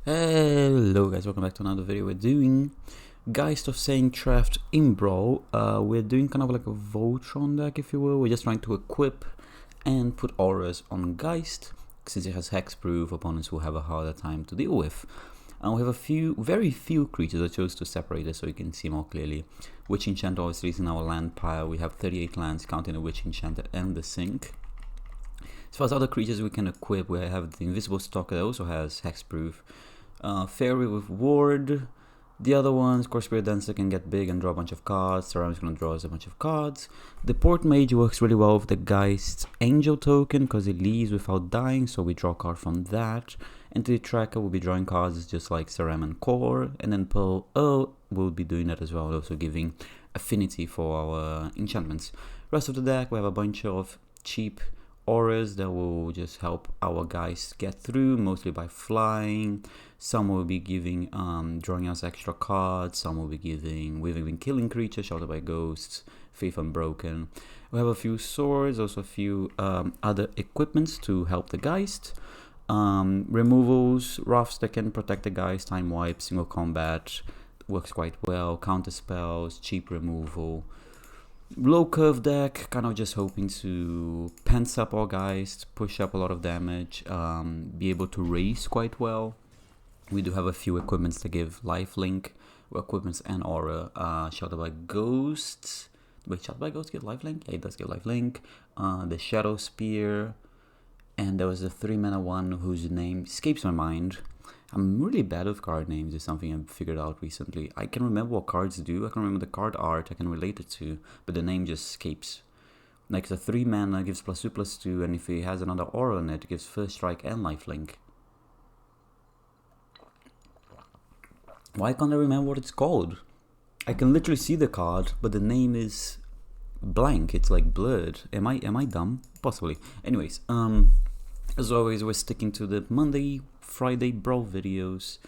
Hello guys, welcome back to another video. We're doing Geist of saying Traft in Brawl. We're doing kind of like a Voltron deck, if you will. We're just trying to equip and put auras on Geist, since it has hexproof. Opponents will have a harder time to deal with. And we have very few creatures. I chose to separate it so you can see more clearly. Witch Enchanter obviously is in our land pile. We have 38 lands, counting the Witch Enchanter and the Sink. As far as other creatures we can equip, we have the Invisible Stalker that also has hexproof. Fairy with Ward. The other ones, Core Spirit Dancer can get big and draw a bunch of cards. Ceramic's gonna draw us a bunch of cards. The Port Mage works really well with the Geist Angel token because it leaves without dying, so we draw a card from that. Entity Tracker will be drawing cards just like Ceram and Core, and then Pearl will be doing that as well, also giving affinity for our enchantments. Rest of the deck, we have a bunch of cheap auras that will just help our guys get through, mostly by flying. Some will be giving drawing us extra cards, some will be giving weaving killing creatures, sheltered by ghosts, faith unbroken. We have a few swords, also a few other equipments to help the Geist. Removals, Rafts that can protect the Geist, time wipe, single combat, works quite well, counter spells, cheap removal. Low curve deck, kind of just hoping to pence up our Geist, push up a lot of damage, be able to race quite well. We do have a few equipments to give lifelink, equipments and aura. Sheltered by Ghosts. Wait, Sheltered by Ghosts get lifelink? Yeah, it does get lifelink. The Shadow Spear, and there was a 3-mana one whose name escapes my mind. I'm really bad with card names, is something I've figured out recently. I can remember what cards do, I can remember the card art, I can relate it to, but the name just escapes. Like the 3-mana gives +2/+2, and if he has another aura on it, it gives first strike and lifelink. Why can't I remember what it's called? I can literally see the card, but the name is blank, it's like blurred. Am I dumb? Possibly. Anyways, as always, we're sticking to the Monday, Friday Brawl videos.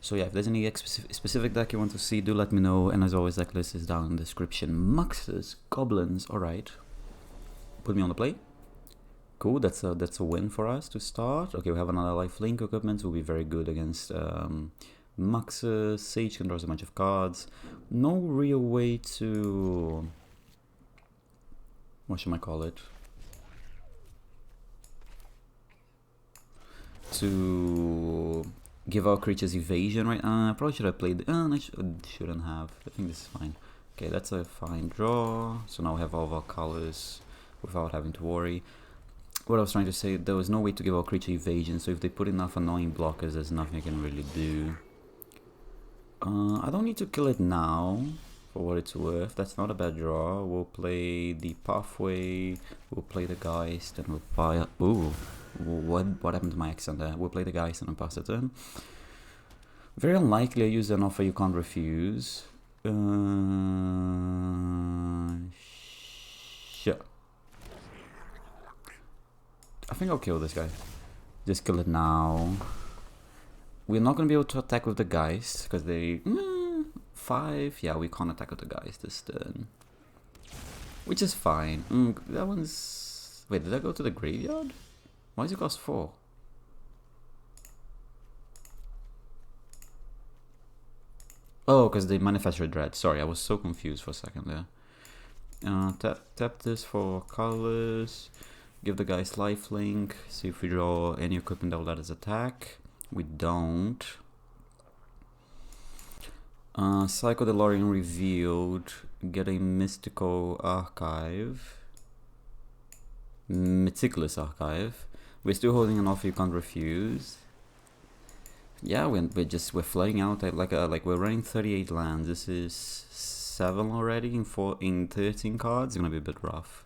So yeah, if there's any specific deck you want to see, do let me know. And as always, deck list is down in the description. Muxes, Goblins, alright. Put me on the play. Cool, that's a win for us to start. Okay, we have another lifelink equipment, will be very good against Muxes. Sage can draw us a bunch of cards. No real way to... what should I call it? To give our creatures evasion, right? I probably should have played... I shouldn't have. I think this is fine. Okay, that's a fine draw. So now we have all of our colors without having to worry. What I was trying to say, there was no way to give our creature evasion, so if they put enough annoying blockers, there's nothing I can really do. I don't need to kill it now, for what it's worth. That's not a bad draw. We'll play the Pathway, we'll play the Geist, and we'll buy... Ooh. What happened to my accent there? We'll play the Geist and then pass it in. Very unlikely I use an offer you can't refuse. Sure. I think I'll kill this guy. Just kill it now. We're not going to be able to attack with the Geist, because they... 5? Yeah, we can't attack with the Geist this turn. Which is fine. That one's... Wait, did I go to the graveyard? Why does it cost 4? Oh, because they manufacture Dread. Sorry, I was so confused for a second there. Tap this for colors. Give the guys lifelink. See if we draw any equipment that will let us attack. We don't. Psycho DeLorean revealed. Get a mystical archive. Meticulous archive. We're still holding an offer you can't refuse. Yeah, we're flooding out like we're running 38 lands. This is 7 already in 13 cards. It's gonna be a bit rough.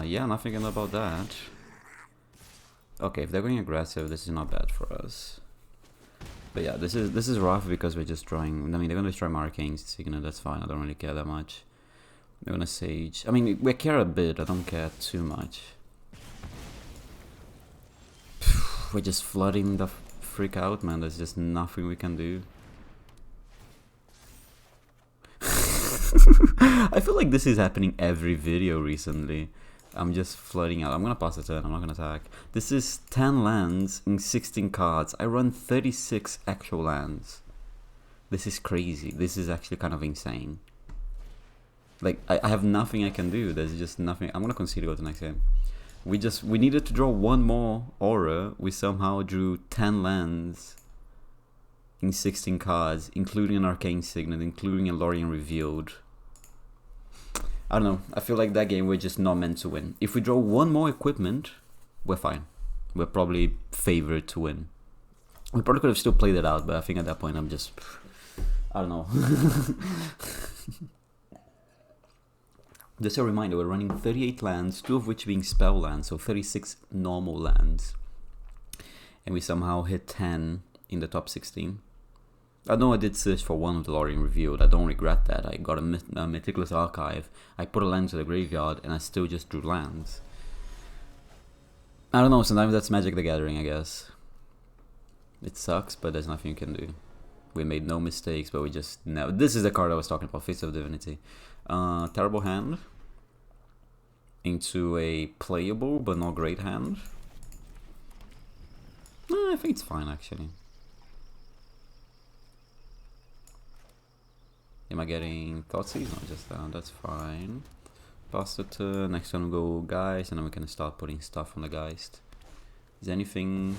Yeah, nothing about that. Okay, if they're going aggressive, this is not bad for us. But yeah, this is rough because we're just drawing. I mean, they're gonna destroy my Arcanes, that's fine. I don't really care that much. They're gonna Sage. I mean, we care a bit, I don't care too much. We're just flooding the freak out, man. There's just nothing we can do. I feel like this is happening every video recently. I'm just flooding out. I'm gonna pass the turn. I'm not gonna attack. This is 10 lands in 16 cards. I run 36 actual lands. This is crazy. This is actually kind of insane. Like, I have nothing I can do. There's just nothing. I'm gonna concede to go to the next game. We needed to draw one more aura. We somehow drew 10 lands in 16 cards, including an Arcane Signet, including a Lorien Revealed. I don't know. I feel like that game we're just not meant to win. If we draw one more equipment, we're fine. We're probably favored to win. We probably could have still played it out, but I think at that point I'm just... I don't know. Just a reminder, we're running 38 lands, 2 of which being spell lands, so 36 normal lands. And we somehow hit 10 in the top 16. I know I did search for one of the Lorien Revealed. I don't regret that. I got a Meticulous Archive. I put a land to the graveyard, and I still just drew lands. I don't know, sometimes that's Magic the Gathering, I guess. It sucks, but there's nothing you can do. We made no mistakes, but we just... No, this is the card I was talking about, Face of Divinity. Terrible hand. Into a playable, but not great hand. I think it's fine, actually. Am I getting Thoughtseize? No, just that. That's fine. Pass the turn. Next turn we go Geist, and then we can start putting stuff on the Geist. Is anything...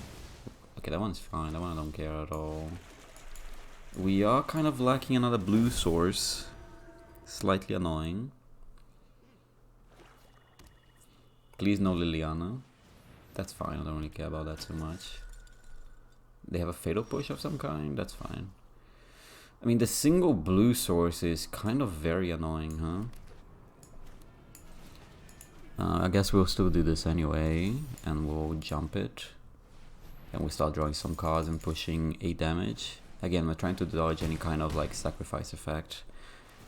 Okay, that one's fine. That one I don't care at all. We are kind of lacking another blue source. Slightly annoying. Please no Liliana. That's fine. I don't really care about that too much. They have a Fatal Push of some kind? That's fine. I mean, the single blue source is kind of very annoying, huh? I guess we'll still do this anyway, and we'll jump it. And we start drawing some cards and pushing 8 damage. Again, we're trying to dodge any kind of like sacrifice effect.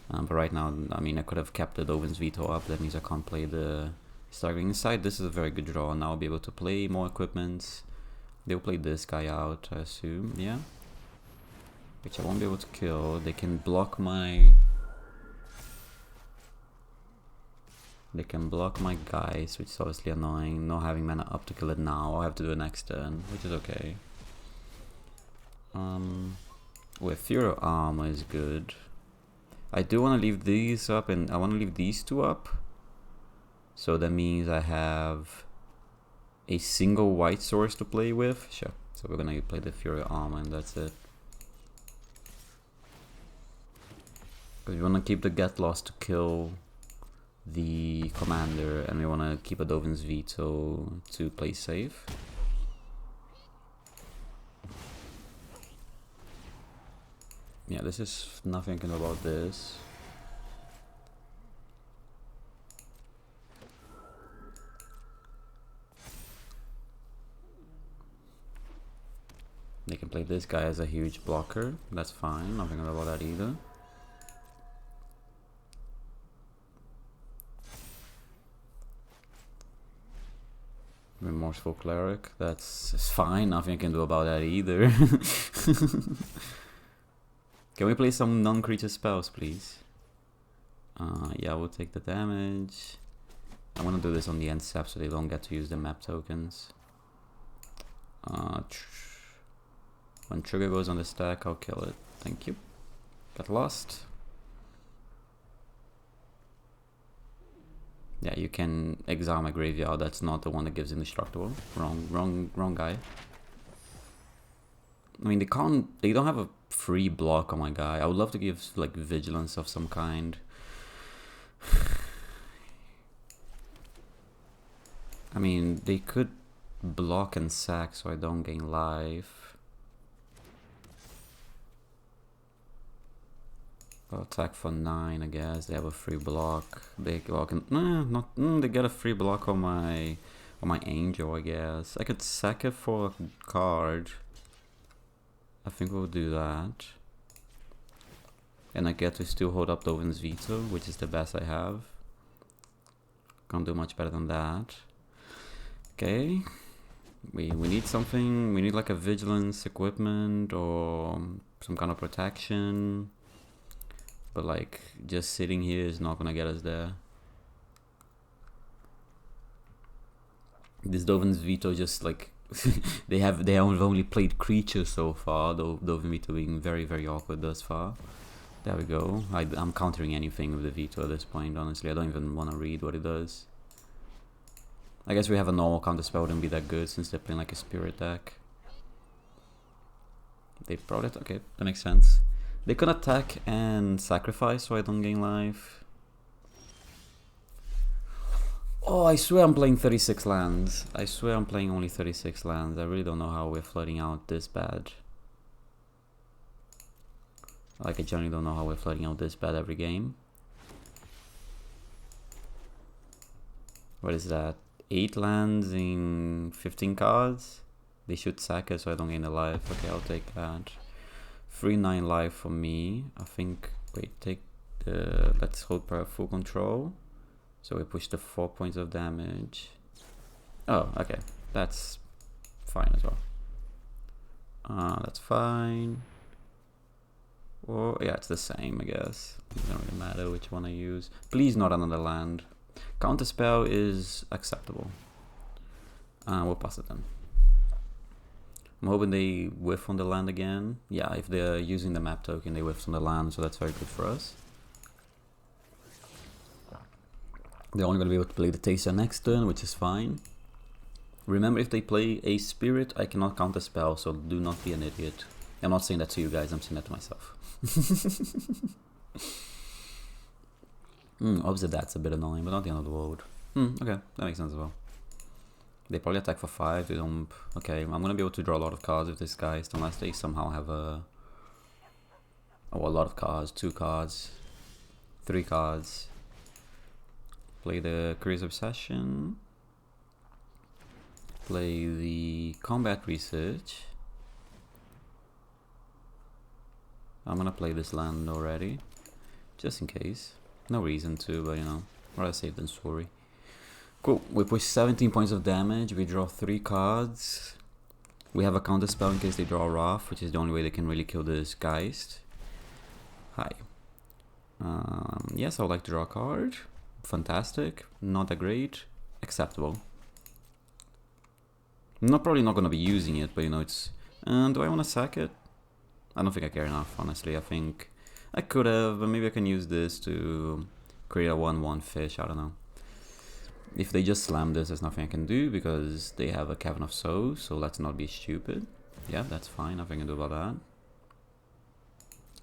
But right now, I mean, I could have kept the Dovin's Veto up. That means I can't play the Staggering Insight. This is a very good draw. Now I'll be able to play more equipments. They'll play this guy out, I assume. Yeah. Which I won't be able to kill. They can block my... They can block my Geist, which is obviously annoying. Not having mana up to kill it now. I'll have to do it next turn, which is okay. With Fury Armor is good. I do want to leave these up, and I want to leave these 2 up. So that means I have a single white source to play with. Sure. So we're gonna play the Fury Armor, and that's it. Because we want to keep the Get Lost to kill the commander, and we want to keep a Dovin's Veto to play safe. Yeah, this is nothing I can do about this. They can play this guy as a huge blocker. That's fine. Nothing about that either. Remorseful Cleric. That's fine. Nothing I can do about that either. Can we play some non-creature spells, please? Yeah, we'll take the damage. I want to do this on the end step so they don't get to use the map tokens. When trigger goes on the stack, I'll kill it. Thank you. Got lost. Yeah, you can exile my graveyard. That's not the one that gives indestructible. Wrong guy. I mean, they don't have a free block on my guy. I would love to give like vigilance of some kind. I mean, they could block and sack so I don't gain life. I'll attack for 9, I guess. They have a free block. They can they get a free block on my angel, I guess. I could sack it for a card. I think we'll do that. And I get to still hold up Dovin's Veto, which is the best I have. Can't do much better than that. Okay. We need something. We need like a vigilance equipment or some kind of protection. But like just sitting here is not gonna get us there. This Dovin's Veto just like they have only played creatures so far. Though Dovin Veto being very, very awkward thus far. There we go. I'm countering anything with the Veto at this point. Honestly, I don't even want to read what it does. I guess we have a normal counter spell wouldn't be that good since they're playing like a spirit deck. They brought it. Okay, that makes sense. They can attack and sacrifice, so I don't gain life. Oh, I swear I'm playing 36 lands. I swear I'm playing only 36 lands. I really don't know how we're flooding out this bad. Like, I generally don't know how we're flooding out this bad every game. What is that? 8 lands in 15 cards? They should sack it so I don't gain the life. Okay, I'll take that. 3-9 life for me. I think... Wait, take the... Let's hold for full control. So we push the 4 points of damage. Oh, okay. That's fine as well. That's fine. Or, yeah, it's the same, I guess. It doesn't really matter which one I use. Please not another land. Counterspell is acceptable. We'll pass it then. I'm hoping they whiff on the land again. Yeah, if they're using the map token, they whiff on the land, so that's very good for us. They're only going to be able to play the Taser next turn, which is fine. Remember, if they play a Spirit, I cannot counterspell, so do not be an idiot. I'm not saying that to you guys, I'm saying that to myself. Obviously that's a bit annoying, but not the end of the world. Okay, that makes sense as well. They probably attack for 5, they don't... Okay, I'm gonna be able to draw a lot of cards with this Geist, unless they somehow have a... Oh, a lot of cards, 2 cards, 3 cards. Play the Curious Obsession. Play the Combat Research. I'm gonna play this land already, just in case. No reason to, but you know, rather safe than sorry. Cool, we push 17 points of damage, we draw 3 cards. We have a counter spell in case they draw Wrath, which is the only way they can really kill this Geist. Hi. Yes, I would like to draw a card. Fantastic, not that great, acceptable. I'm probably not gonna be using it, but you know, it's... do I want to sack it? I don't think I care enough, honestly. I think I could have, but maybe I can use this to create a 1/1 fish, I don't know. If they just slam this, there's nothing I can do because they have a Cavern of Souls, so let's not be stupid. Yeah, that's fine, nothing I can do about that.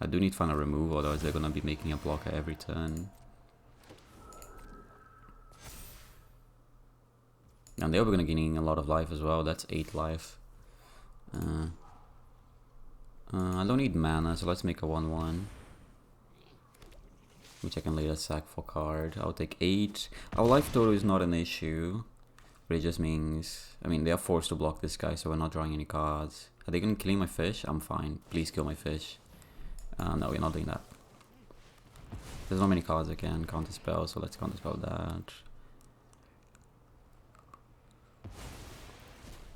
I do need to find a remove, otherwise they're gonna be making a blocker every turn. And they're gonna gain a lot of life as well, that's 8 life. I don't need mana, so let's make a 1/1. Which I can later sack for card. I'll take 8. Our life total is not an issue. But it just means... I mean, they are forced to block this guy, so we're not drawing any cards. Are they gonna kill my fish? I'm fine. Please kill my fish. No, we're not doing that. There's not many cards I can counterspell, so let's counterspell that.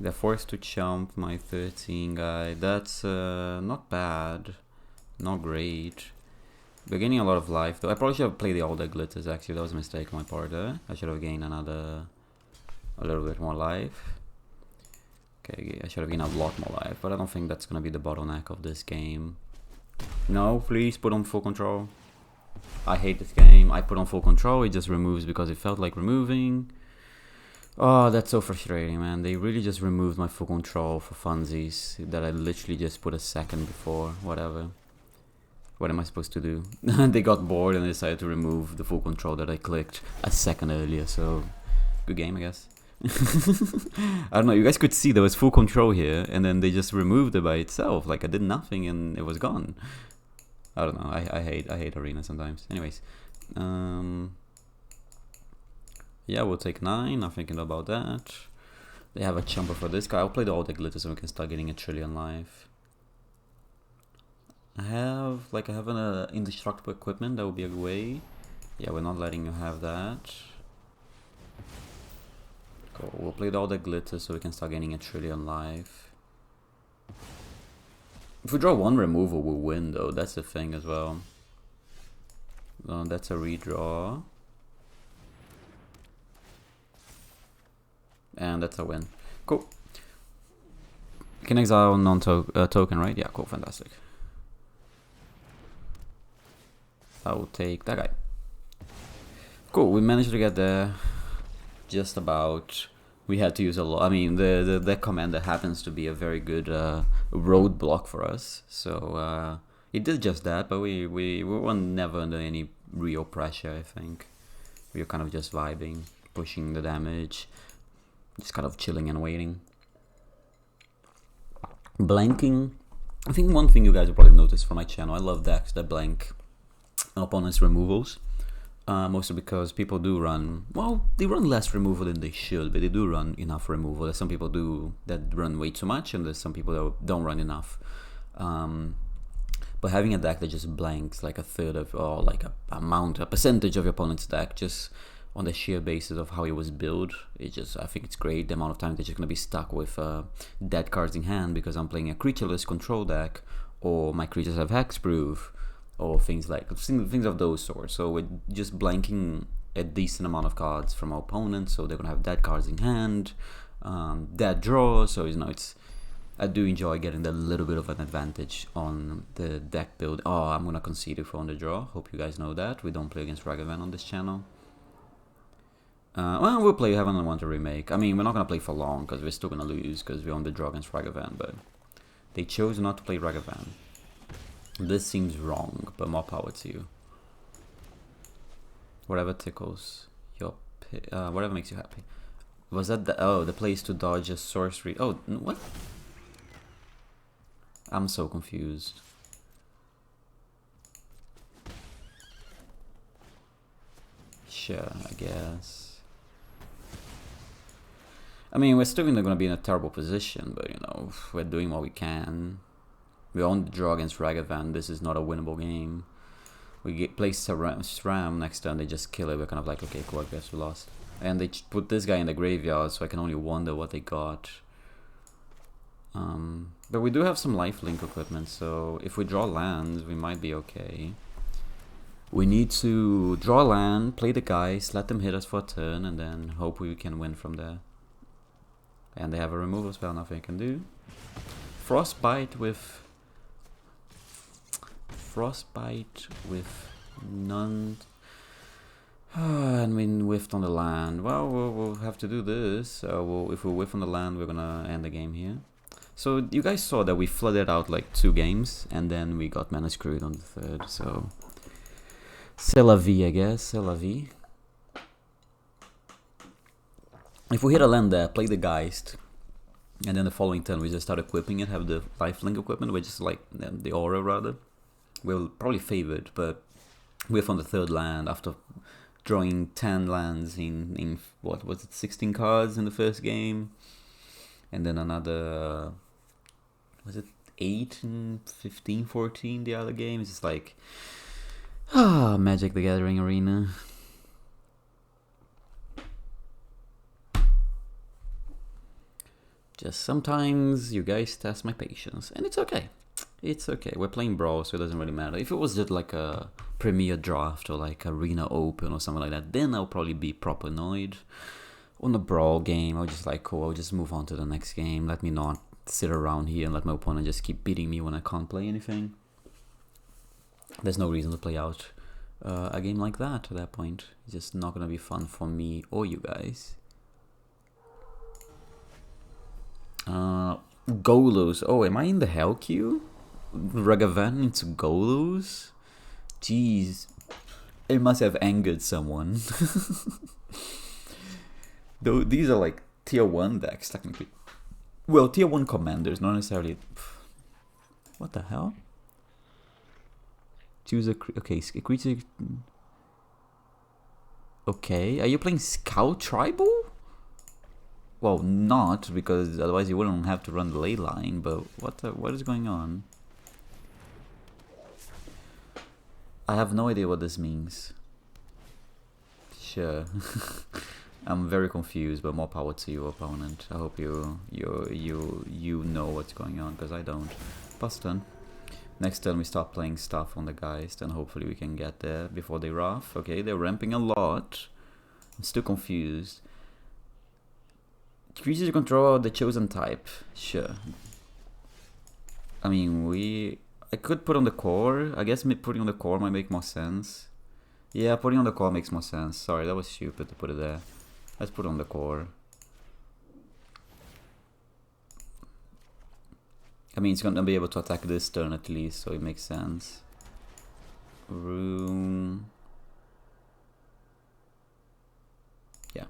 They're forced to chump my 13 guy. That's not bad. Not great. We're gaining a lot of life though. I probably should have played the all deck glitters actually. That was a mistake on my part there. I should have gained a little bit more life. Okay, I should have gained a lot more life, but I don't think that's gonna be the bottleneck of this game. No, please put on full control. I hate this game. I put on full control, it just removes because it felt like removing. Oh, that's so frustrating, man. They really just removed my full control for funsies that I literally just put a second before. Whatever. What am I supposed to do? They got bored and decided to remove the full control that I clicked a second earlier, so... Good game, I guess. I don't know, you guys could see there was full control here, and then they just removed it by itself. Like, I did nothing and it was gone. I don't know, I hate Arena sometimes. Anyways. Yeah, we'll take 9, I'm thinking about that. They have a chumper for this guy. I'll play the all deck glitter so we can start getting a trillion life. I have an indestructible equipment, that would be a way. Yeah, we're not letting you have that. Cool, we'll play the all deck glitter so we can start getting a trillion life. If we draw 1 removal, we'll win though, that's the thing as well. That's a redraw. and that's a win. Cool. Can exile non-token, right? Yeah, cool, fantastic. I will take that guy. Cool, we managed to get there just about. We had to use a lot. I mean, the commander happens to be a very good roadblock for us. So it did just that, but we were never under any real pressure, I think. We were kind of just vibing, pushing the damage, just kind of chilling and waiting. Blanking. I think one thing you guys will probably notice from my channel, I love decks that blank opponents' removals. Mostly because people do run, well, they run less removal than they should, but they do run enough removal. There's some people do that run way too much, and there's some people that don't run enough. But having a deck that just blanks like a third of, or like a percentage of your opponent's deck, just on the sheer basis of how it was built, I think it's great. The amount of time they're just gonna be stuck with dead cards in hand because I'm playing a creatureless control deck, or my creatures have hexproof, or things of those sorts. So we're just blanking a decent amount of cards from our opponents, so they're gonna have dead cards in hand, dead draw. So I do enjoy getting a little bit of an advantage on the deck build. Oh, I'm gonna concede if we're on the draw. Hope you guys know that we don't play against Ragavan on this channel. Well, we'll play Heaven and Want to Remake. I mean, we're not gonna play for long because we're still gonna lose because we're on the draw against Ragavan. But they chose not to play Ragavan. This seems wrong, but more power to you. Whatever tickles your whatever makes you happy. Was that the place to dodge a sorcery? Oh, what? I'm so confused. Sure, I guess. I mean, we're still going to be in a terrible position, but you know, we're doing what we can. We're on the draw against Ragavan. This is not a winnable game. We place SRAM next turn, they just kill it. We're kind of like, okay, cool, I guess we lost. And they put this guy in the graveyard, so I can only wonder what they got. But we do have some lifelink equipment, so if we draw lands, we might be okay. We need to draw land, play the Geist, let them hit us for a turn, and then hope we can win from there. And they have a removal spell, nothing I can do. Frostbite with none. And we whiffed on the land. Well, we'll have to do this. If we whiff on the land, we're gonna end the game here. So you guys saw that we flooded out like 2 games, and then we got mana screwed on the 3rd. So c'est la vie, I guess. C'est la vie. If we hit a land there, play the Geist, and then the following turn we just start equipping it, have the lifelink equipment, which is like the aura rather. We're probably favored, but we're from the 3rd land after drawing 10 lands in what was it, 16 cards in the first game, and then another, was it 8 and 15, 14 the other game. It's just like, Magic the Gathering Arena. Just sometimes you guys test my patience, and it's okay. It's okay. We're playing Brawl, so it doesn't really matter. If it was just like a Premier Draft or like Arena Open or something like that, then I'll probably be proper annoyed. On a Brawl game, I'll just like, cool, I'll just move on to the next game. Let me not sit around here and let my opponent just keep beating me when I can't play anything. There's no reason to play out a game like that at that point. It's just not gonna be fun for me or you guys. Golos. Oh, am I in the hell queue? Ragavan into Golos? Jeez. It must have angered someone. Though these are like tier 1 decks, technically. Well, tier 1 commanders, not necessarily. What the hell? Choose a creature. Okay, are you playing Scout Tribal? Well, not, because otherwise you wouldn't have to run the ley line, but what is going on? I have no idea what this means. Sure. I'm very confused, but more power to you, opponent. I hope you know what's going on, because I don't. Pass turn. Next turn we start playing stuff on the Geist, and hopefully we can get there before they Wrath. Okay, they're ramping a lot. I'm still confused. Creatures you control the chosen type. Sure. I mean, I could put on the core. I guess putting on the core might make more sense. Yeah, putting on the core makes more sense. Sorry, that was stupid to put it there. Let's put on the core. I mean, it's gonna be able to attack this turn at least, so it makes sense. Room. Yeah.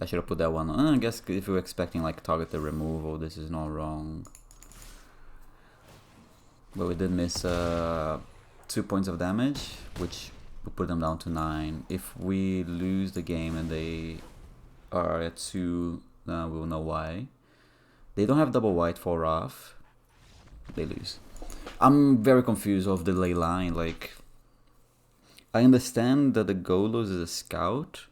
I should have put that one on. I guess if you're expecting like targeted removal, this is not wrong. But we did miss 2 points of damage, which will put them down to 9. If we lose the game and they are at 2, we'll know why. They don't have double white for Traft. They lose. I'm very confused of the ley line. Like, I understand that the Golos is a scout,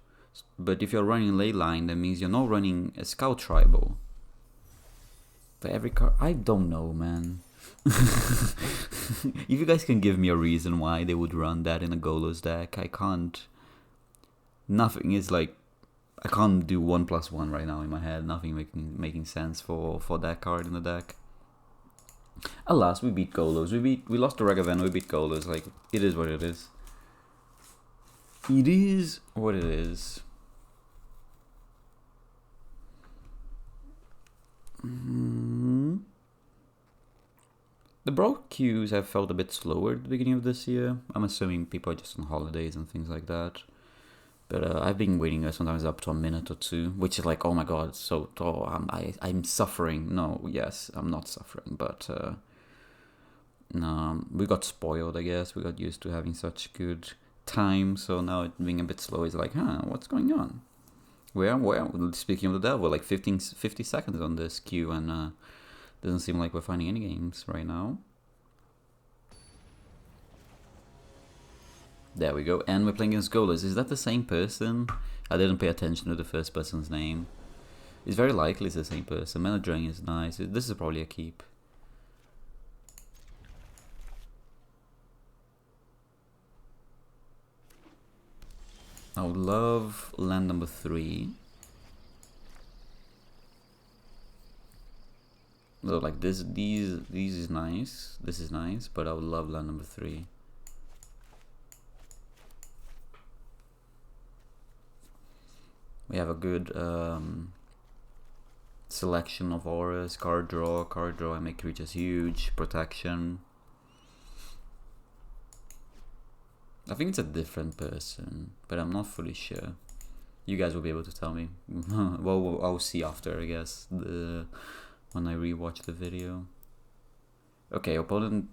but if you're running ley line, that means you're not running a scout tribal. For every card, I don't know, man. If you guys can give me a reason why they would run that in a Golos deck, I can't. Nothing is like, I can't do 1+1 right now in my head. Nothing making sense for that card in the deck. Alas, we beat Golos. We lost to Ragavan. We beat Golos. Like, it is what it is. It is what it is. The Brawl queues have felt a bit slower at the beginning of this year. I'm assuming people are just on holidays and things like that. But I've been waiting sometimes up to a minute or two, which is like, oh my god, so tall. I'm suffering. No, yes, I'm not suffering, but no, we got spoiled, I guess. We got used to having such good time, so now it being a bit slow is like, what's going on? Well, speaking of the devil, like 50 seconds on this queue, and doesn't seem like we're finding any games right now. There we go, and we're playing against Golos. Is that the same person? I didn't pay attention to the first person's name. It's very likely it's the same person. Mana Drain is nice. This is probably a keep. I would love land number 3. So like these is nice. This is nice, but I would love land number 3. We have a good selection of auras, card draw, and make creatures huge, protection. I think it's a different person, but I'm not fully sure. You guys will be able to tell me. Well, I'll see after, I guess, when I rewatch the video. Okay, opponent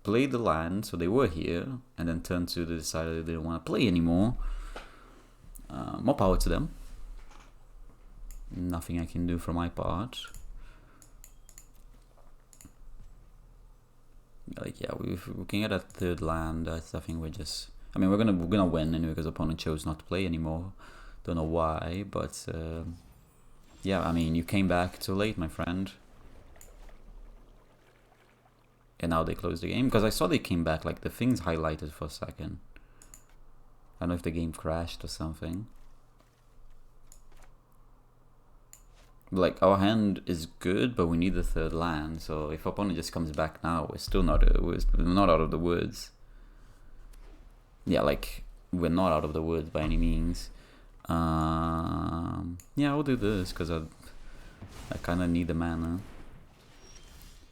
played the land, so they were here, and then turned to decide they didn't want to play anymore. More power to them. Nothing I can do for my part. Like, yeah, we can get a third land. I think we're just. I mean, we're gonna win anyway because opponent chose not to play anymore. Don't know why, but yeah. I mean, you came back too late, my friend. And now they closed the game because I saw they came back. Like the things highlighted for a second. I don't know if the game crashed or something. Like, our hand is good, but we need the third land. So if opponent just comes back now, we're still not out of the woods. Yeah, like, we're not out of the woods by any means. Yeah, I'll do this because I kind of need the mana.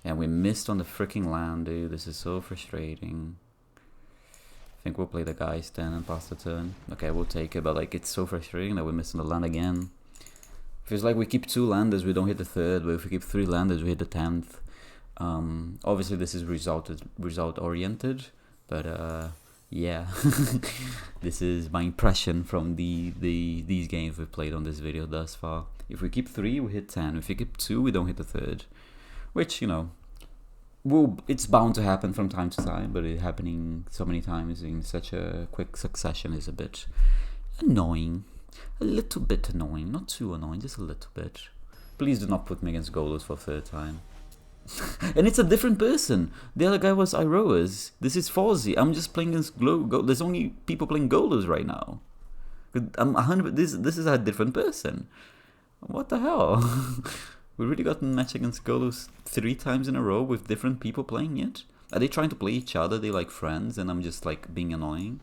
And we missed on the freaking land, dude. This is so frustrating. I think we'll play the Geist then and pass the turn. Okay, we'll take it, but like, it's so frustrating that we're missing the land again. Feels like we keep 2 landers, we don't hit the 3rd, but if we keep 3 landers, we hit the 10th. Obviously this is result oriented, but yeah. This is my impression from these games we've played on this video thus far. If we keep 3, we hit 10. If we keep 2, we don't hit the 3rd. Which, you know, it's bound to happen from time to time, but it happening so many times in such a quick succession is a bit annoying. A little bit annoying, not too annoying, just a little bit. Please do not put me against Golos for a 3rd time. And it's a different person. The other guy was Iroas. This is Fawzi. I'm just playing against there's only people playing Golos right now. I'm 100. This is a different person. What the hell? We really got a match against Golos 3 times in a row with different people playing it. Are they trying to play each other? They like friends, and I'm just like being annoying.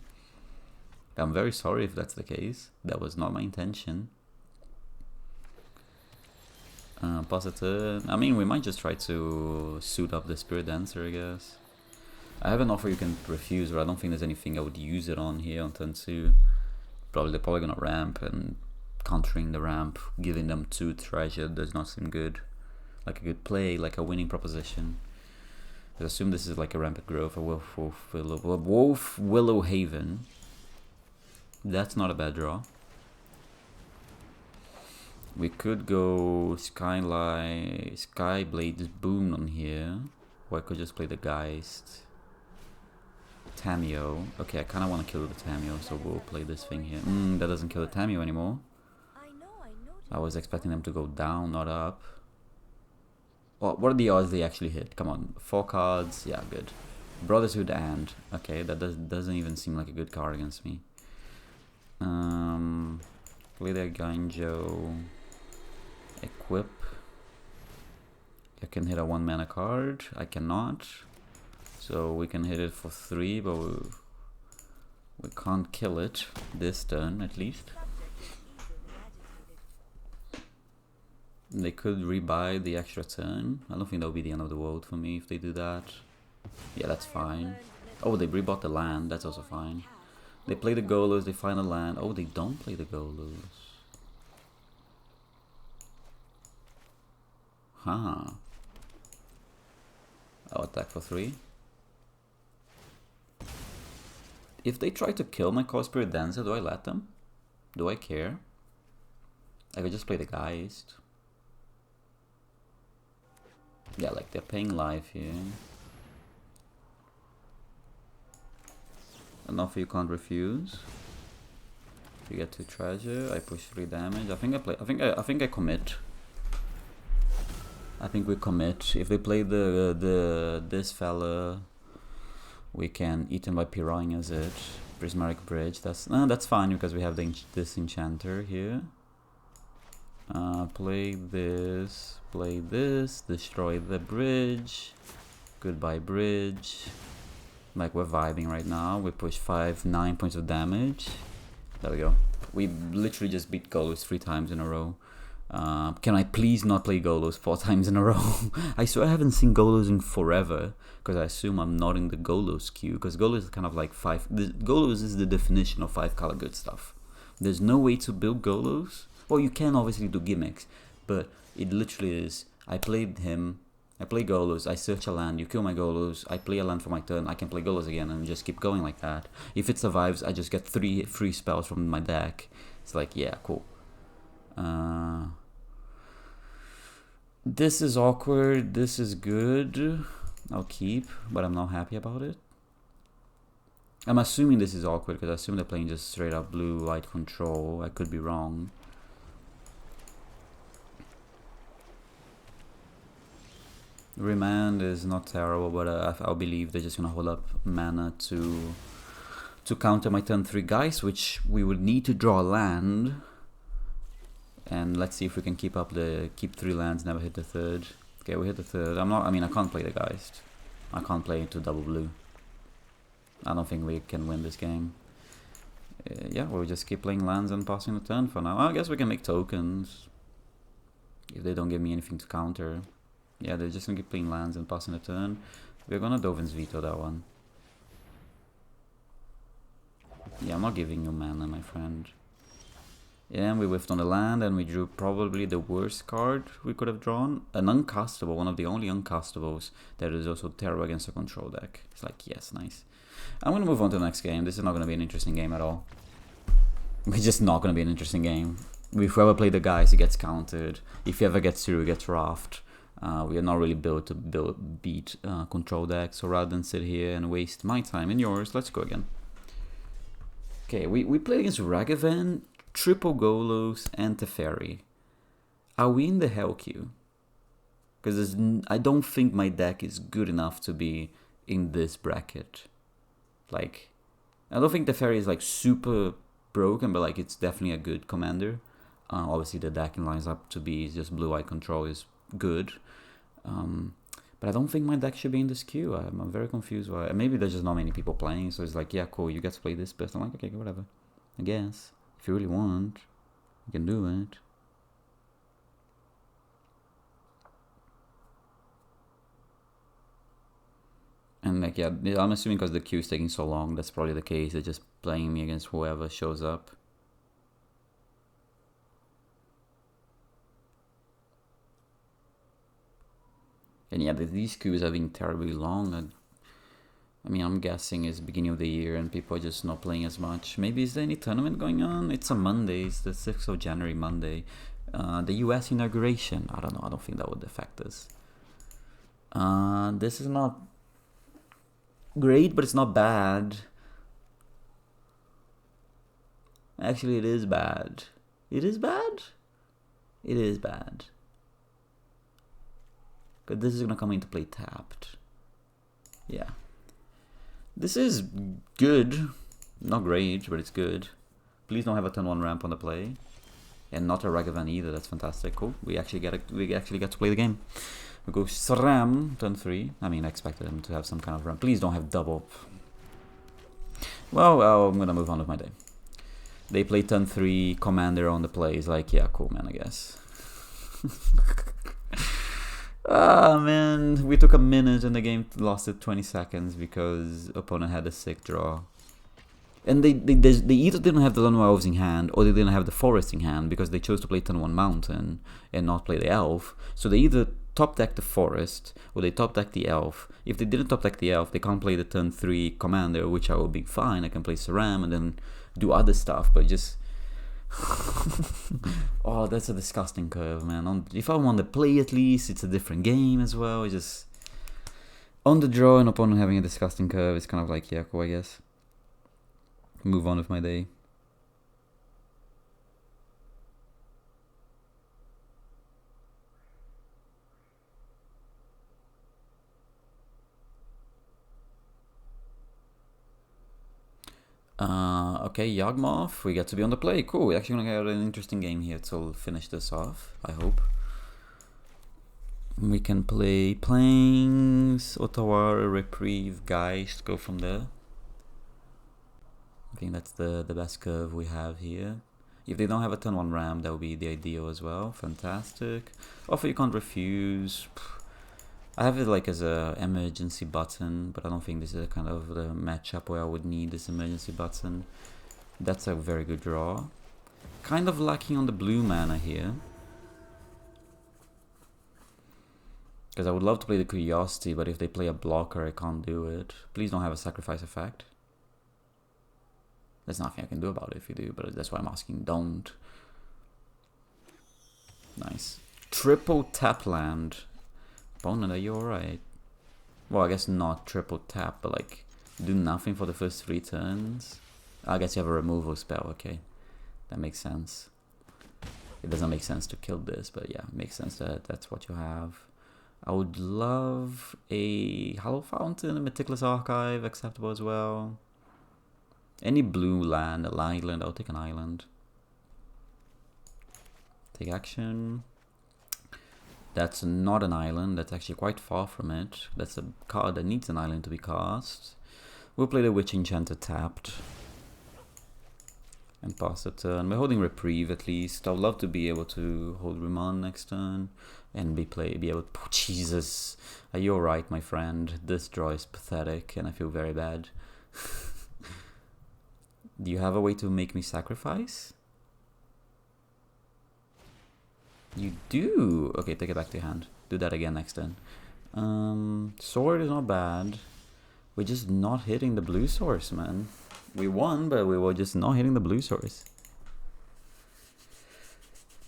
I'm very sorry if that's the case. That was not my intention. Pass a turn. I mean, we might just try to suit up the Spirit Dancer, I guess. I have an offer you can refuse, but I don't think there's anything I would use it on here on turn 2. They're probably gonna ramp, and countering the ramp, giving them 2 treasure does not seem good. Like a good play, like a winning proposition. I assume this is like a rampant growth, a Wolf Willow Haven. That's not a bad draw. We could go Skyblade's Boom on here, or I could just play the Geist. Tameo. Okay, I kind of want to kill the Tameo, so we'll play this thing here. That doesn't kill the Tameo anymore. I was expecting them to go down, not up. Well, what are the odds they actually hit? Come on, 4 cards. Yeah, good. Brotherhood and. Okay, that doesn't even seem like a good card against me. Play their Ganjo. Equip. I can hit a 1 mana card. I cannot. So we can hit it for 3, but we can't kill it this turn at least. They could rebuy the extra turn. I don't think that would be the end of the world for me if they do that. Yeah, that's fine. Oh, they rebought the land. That's also fine. They play the Golos, they find a land. Oh, they don't play the Golos. Huh. I'll attack for 3. If they try to kill my Core Spirit Dancer, do I let them? Do I care? I could just play the Geist. Yeah, like they're paying life here. An offer you can't refuse. You get 2 treasure. I push 3 damage. I think I commit. I think we commit. If they play this fella, we can eat him by Piranha as it. Prismatic Bridge. That's fine because we have this enchanter here. Play this. Play this. Destroy the bridge. Goodbye bridge. Like we're vibing right now. We push 9 points of damage. There we go. We literally just beat Golos 3 times in a row. Can I please not play Golos 4 times in a row? I swear I haven't seen Golos in forever, because I assume I'm not in the Golos queue, because Golos is kind of like Golos is the definition of 5-color good stuff. There's no way to build Golos. Well, you can obviously do gimmicks, but it literally is, I played him, I play Golos, I search a land, you kill my Golos, I play a land for my turn, I can play Golos again and just keep going like that. If it survives, I just get 3 free spells from my deck. It's like, yeah, cool. This is awkward, this is good. I'll keep, but I'm not happy about it. I'm assuming this is awkward because I assume they're playing just straight up blue white control. I could be wrong. Remand is not terrible, but I believe they're just gonna hold up mana to counter my turn 3 Geist, which we would need to draw a land. And let's see if we can keep 3 lands, never hit the 3rd. Okay, we hit the 3rd. I can't play the Geist. I can't play into double blue. I don't think we can win this game. Yeah, we'll just keep playing lands and passing the turn for now. I guess we can make tokens if they don't give me anything to counter. Yeah, they're just gonna keep playing lands and passing the turn. We're gonna Dovin's Veto that one. Yeah, I'm not giving you mana, my friend. Yeah, and we whiffed on the land, and we drew probably the worst card we could have drawn. An uncastable, one of the only uncastables that is also terrible against a control deck. It's like, yes, nice. I'm gonna move on to the next game. This is not gonna be an interesting game at all. It's just not gonna be an interesting game. If we ever play the guys, it gets countered. If he ever gets through, it gets Traft. We are not really built to beat control decks, so rather than sit here and waste my time and yours, let's go again. Okay, we played against Ragavan, Triple Golos, and Teferi. Are we in the hell queue? Because I don't think my deck is good enough to be in this bracket. Like, I don't think Teferi is like super broken, but like it's definitely a good commander. Obviously the decking lines up to be just blue-white control is good. But I don't think my deck should be in this queue. I'm very confused why. Maybe there's just not many people playing, so it's like, yeah, cool, you get to play this best. I'm like, okay, whatever. I guess. If you really want, you can do it. And like, yeah, I'm assuming because the queue is taking so long, that's probably the case. They're just playing me against whoever shows up. And yeah, these queues have been terribly long. I mean, I'm guessing it's beginning of the year and people are just not playing as much. Maybe is there any tournament going on? It's a Monday, it's the 6th of January, Monday. The US inauguration. I don't know, I don't think that would affect us. This is not great, but it's not bad. Actually, it is bad. It is bad? It is bad. Because this is going to come into play tapped. Yeah. This is good. Not great, but it's good. Please don't have a turn 1 ramp on the play. And not a Ragavan either, that's fantastic. Cool. We actually get to play the game. We go SRAM, turn 3. I mean, I expected him to have some kind of ramp. Please don't have double. Well, I'm gonna move on with my day. They play turn 3, commander on the play. It's like, yeah, cool, man, I guess. Ah, man, we took a minute and the game lasted 20 seconds because opponent had a sick draw. And they either didn't have the Lone Elves in hand or they didn't have the Forest in hand because they chose to play turn 1 Mountain and not play the Elf. So they either top deck the Forest or they top deck the Elf. If they didn't top deck the Elf, they can't play the turn 3 Commander, which I will be fine. I can play Saram and then do other stuff, but just... Oh, that's a disgusting curve, man. If I want to play at least, it's a different game as well. It's just... On the draw, an opponent having a disgusting curve, it's kind of like, yeah, cool, I guess. Move on with my day. Okay, Yawgmoth, we get to be on the play. Cool, we're actually gonna get an interesting game here to finish this off, I hope. We can play Plains, Ottawa, Reprieve, Geist, go from there. I think that's the best curve we have here. If they don't have a turn 1 ramp, that would be the ideal as well. Fantastic. Offer you can't refuse. I have it like as a emergency button, but I don't think this is a kind of the matchup where I would need this emergency button. That's a very good draw. Kind of lacking on the blue mana here. Because I would love to play the Curiosity, but if they play a blocker, I can't do it. Please don't have a sacrifice effect. There's nothing I can do about it if you do, but that's why I'm asking, don't. Nice. Triple tap land. Opponent, are you alright? Well, I guess not triple tap, but like, do nothing for the first 3 turns. I guess you have a removal spell, okay. That makes sense. It doesn't make sense to kill this, but yeah, it makes sense that that's what you have. I would love a Hollow Fountain, a Meticulous Archive, acceptable as well. Any blue land, an island, I'll take an island. Take action. That's not an island, that's actually quite far from it. That's a card that needs an island to be cast. We'll play the Witch Enchanter tapped. And pass the turn. We're holding Reprieve at least. I would love to be able to hold Remand next turn. And be able to... Oh, Jesus! Are you alright, my friend? This draw is pathetic and I feel very bad. Do you have a way to make me sacrifice? You do! Okay, take it back to your hand. Do that again next turn. Sword is not bad. We're just not hitting the blue source, man. We won, but we were just not hitting the blue source.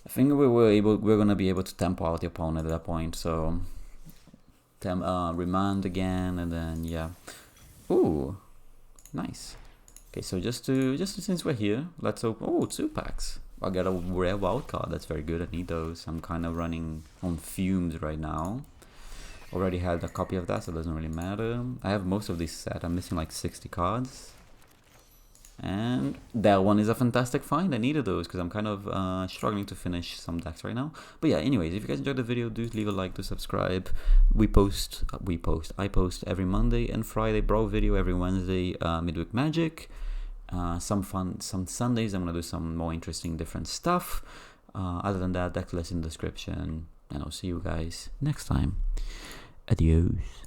I think we're gonna be able to tempo out the opponent at that point, so... Remand again, and then, yeah. Ooh! Nice. Okay, so just since we're here, let's open... Oh, 2 packs. I got a rare wild card. That's very good. I need those. I'm kind of running on fumes right now. Already had a copy of that, so it doesn't really matter. I have most of this set. I'm missing like 60 cards. And that one is a fantastic find. I needed those because I'm kind of struggling to finish some decks right now. But yeah, anyways, if you guys enjoyed the video, do leave a like, do subscribe. I post every Monday and Friday Brawl video, every Wednesday Midweek Magic. Some Sundays I'm gonna do some more interesting different stuff. Other than that, deck list in the description, and I'll see you guys next time. Adios.